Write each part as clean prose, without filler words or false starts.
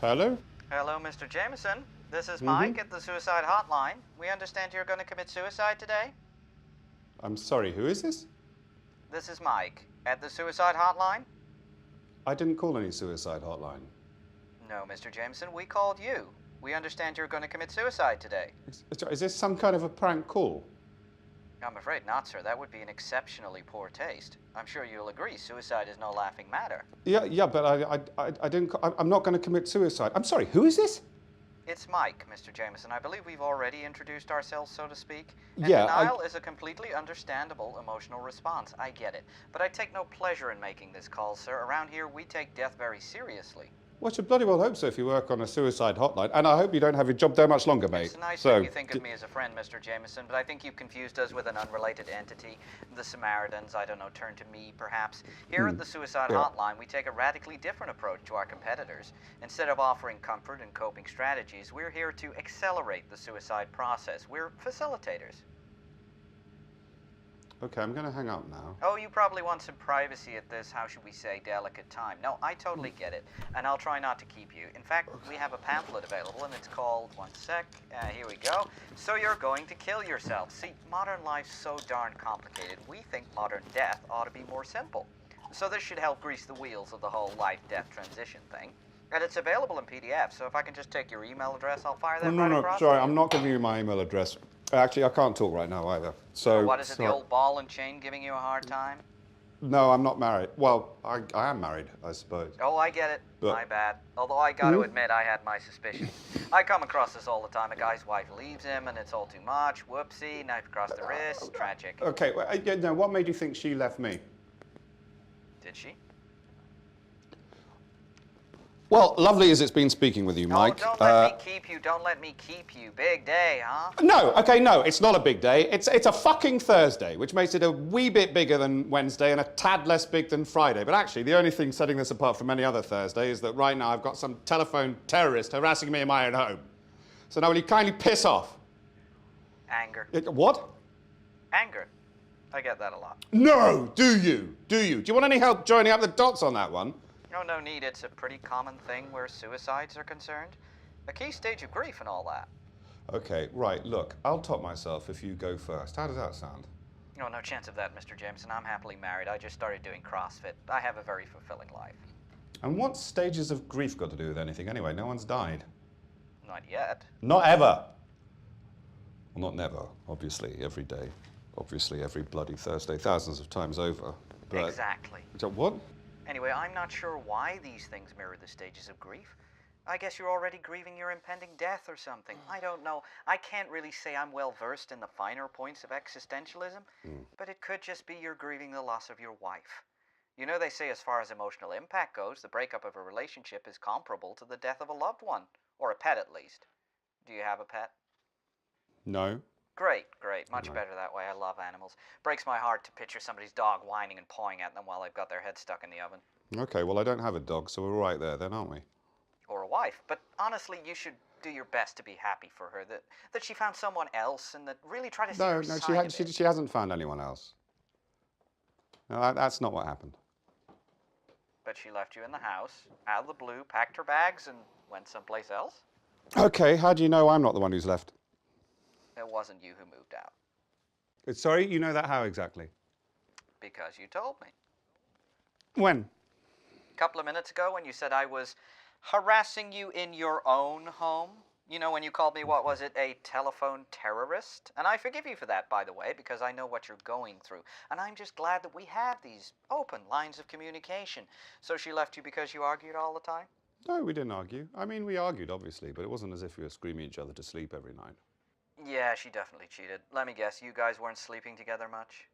Hello? Hello, Mr. Jameson. This is Mm-hmm. Mike at the Suicide Hotline. We understand you're going to commit suicide today? I'm sorry, who is this? This is Mike at the Suicide Hotline? I didn't call any suicide hotline. No, Mr. Jameson, we called you. We understand you're going to commit suicide today. Is this some kind of a prank call? I'm afraid not, sir. That would be an exceptionally poor taste. I'm sure you'll agree suicide is no laughing matter. Yeah, but I didn't. I'm not going to commit suicide. I'm sorry, who is this? It's Mike, Mr. Jameson. I believe we've already introduced ourselves, so to speak. And Yeah, denial is a completely understandable emotional response. I get it. But I take no pleasure in making this call, sir. Around here, we take death very seriously. Well, I should bloody well hope so if you work on a suicide hotline. And I hope you don't have your job there much longer, mate. It's nice that you think of me as a friend, Mr. Jameson, but I think you've confused us with an unrelated entity. The Samaritans, I don't know, turn to me, perhaps. Here at the Suicide Hotline, we take a radically different approach to our competitors. Instead of offering comfort and coping strategies, we're here to accelerate the suicide process. We're facilitators. Okay, I'm going to hang up now. Oh, you probably want some privacy at this, how should we say, delicate time. No, I totally get it, and I'll try not to keep you. In fact, we have a pamphlet available, and it's called, one sec, here we go. So you're going to kill yourself. See, modern life's so darn complicated, we think modern death ought to be more simple. So this should help grease the wheels of the whole life-death transition thing. And it's available in PDF, so if I can just take your email address, I'll fire that right across. Sorry, I'm not giving you my email address. Actually, I can't talk right now either. So what is it, the old ball and chain giving you a hard time? No, I'm not married. Well, I am married, I suppose. Oh, I get it. But, my bad. Although I got to admit, I had my suspicions. I come across this all the time. A guy's wife leaves him, and it's all too much. Whoopsie, knife across the wrist. Tragic. Okay, well, no, what made you think she left me? Did she? Well, lovely as it's been speaking with you, Mike. Oh, don't let me keep you. Don't let me keep you. Big day, huh? No, okay, no, it's not a big day. It's a fucking Thursday, which makes it a wee bit bigger than Wednesday and a tad less big than Friday. But actually, the only thing setting this apart from any other Thursday is that right now I've got some telephone terrorist harassing me in my own home. So now will you kindly piss off? Anger. What? Anger. I get that a lot. No, do you? Do you want any help joining up the dots on that one? No need. It's a pretty common thing where suicides are concerned. A key stage of grief and all that. Okay, right, look, I'll top myself if you go first. How does that sound? No chance of that, Mr. Jameson. I'm happily married. I just started doing CrossFit. I have a very fulfilling life. And what stages of grief got to do with anything anyway? No one's died. Not yet. Not ever. Well, not never, obviously, every day. Obviously, every bloody Thursday, thousands of times over. But exactly. What? Anyway, I'm not sure why these things mirror the stages of grief. I guess you're already grieving your impending death or something. I don't know. I can't really say I'm well versed in the finer points of existentialism, but it could just be you're grieving the loss of your wife. You know, they say as far as emotional impact goes, the breakup of a relationship is comparable to the death of a loved one, or a pet at least. Do you have a pet? No. Great. Much better that way. I love animals. Breaks my heart to picture somebody's dog whining and pawing at them while they've got their head stuck in the oven. Okay, well, I don't have a dog, so we're right there then, aren't we? Or a wife. But honestly, you should do your best to be happy for her, that she found someone else, and that really try to see her side of it. She hasn't found anyone else. No, that's not what happened. But she left you in the house, out of the blue, packed her bags, and went someplace else? Okay, how do you know I'm not the one who's left? It wasn't you who moved out. Sorry, you know that how exactly? Because you told me. When? A couple of minutes ago when you said I was harassing you in your own home. You know, when you called me, what was it, a telephone terrorist? And I forgive you for that, by the way, because I know what you're going through. And I'm just glad that we have these open lines of communication. So she left you because you argued all the time? No, we didn't argue. I mean, we argued, obviously, but it wasn't as if we were screaming each other to sleep every night. Yeah, she definitely cheated. Let me guess, you guys weren't sleeping together much?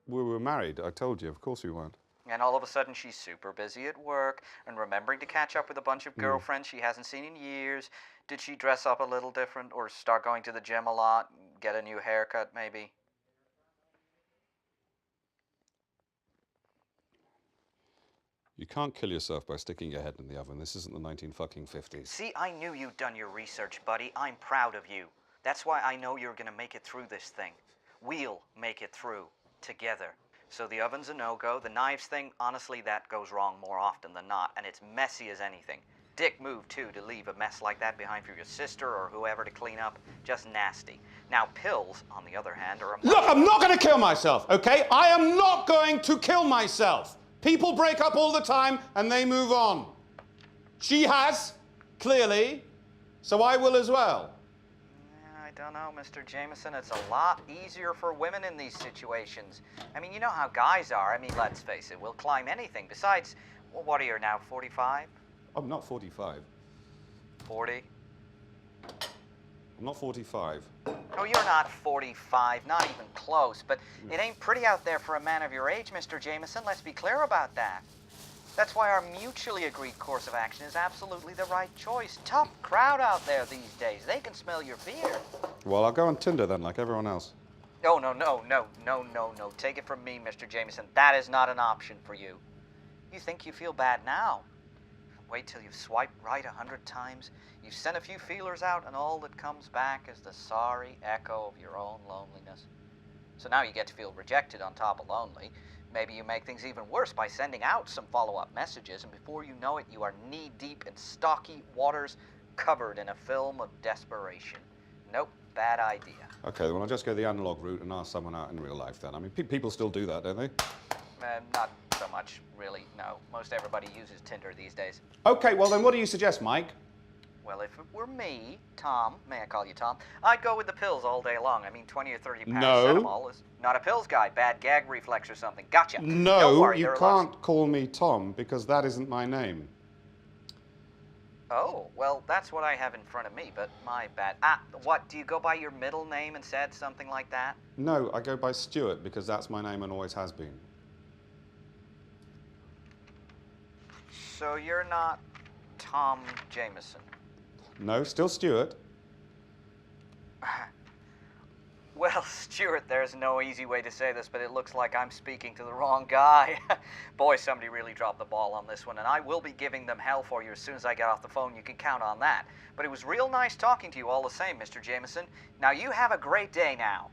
We were married, I told you. Of course we weren't. And all of a sudden she's super busy at work and remembering to catch up with a bunch of girlfriends she hasn't seen in years. Did she dress up a little different or start going to the gym a lot? Get a new haircut, maybe? You can't kill yourself by sticking your head in the oven. This isn't the 1950s. See, I knew you'd done your research, buddy. I'm proud of you. That's why I know you're going to make it through this thing. We'll make it through, together. So the oven's a no-go. The knives thing, honestly, that goes wrong more often than not, and it's messy as anything. dick move, too, to leave a mess like that behind for your sister or whoever to clean up. Just nasty. Now, pills, on the other hand, are a Look, I'm not going to kill myself, okay? I am not going to kill myself. People break up all the time and they move on. She has, clearly, so I will as well. I don't know, Mr. Jameson. It's a lot easier for women in these situations. I mean, you know how guys are. I mean, let's face it, we'll climb anything. Besides, well, what are you now, 45? I'm not 45. 40? I'm not 45. Oh, you're not 45, not even close. But it ain't pretty out there for a man of your age, Mr. Jameson. Let's be clear about that. That's why our mutually agreed course of action is absolutely the right choice. Tough crowd out there these days. They can smell your fear. Well, I'll go on Tinder then, like everyone else. Oh, no. Take it from me, Mr. Jameson. That is not an option for you. You think you feel bad now. Wait till you've swiped right 100 times. You've sent a few feelers out, and all that comes back is the sorry echo of your own loneliness. So now you get to feel rejected on top of lonely. Maybe you make things even worse by sending out some follow-up messages, and before you know it, you are knee-deep in stocky waters, covered in a film of desperation. Nope, bad idea. Okay, well, I'll just go the analog route and ask someone out in real life then. I mean, people still do that, don't they? Not so much, really, no. Most everybody uses Tinder these days. Okay, well then what do you suggest, Mike? Well, if it were me, Tom, may I call you Tom, I'd go with the pills all day long. I mean, 20 or 30 paracetamol is not a pills guy. Bad gag reflex or something. Gotcha. Don't No, worry, you there are can't call me Tom because that isn't my name. Oh, well, that's what I have in front of me, but my bad. What, do you go by your middle name instead, something like that? No, I go by Stuart because that's my name and always has been. So you're not Tom Jameson? No, still Stuart. Well, Stuart, there's no easy way to say this, but it looks like I'm speaking to the wrong guy. Boy, somebody really dropped the ball on this one, and I will be giving them hell for you as soon as I get off the phone. You can count on that. But it was real nice talking to you all the same, Mr. Jameson. Now, you have a great day now.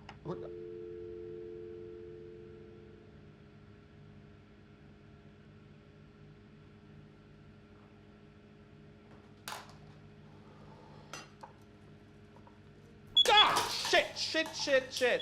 Ah! Shit!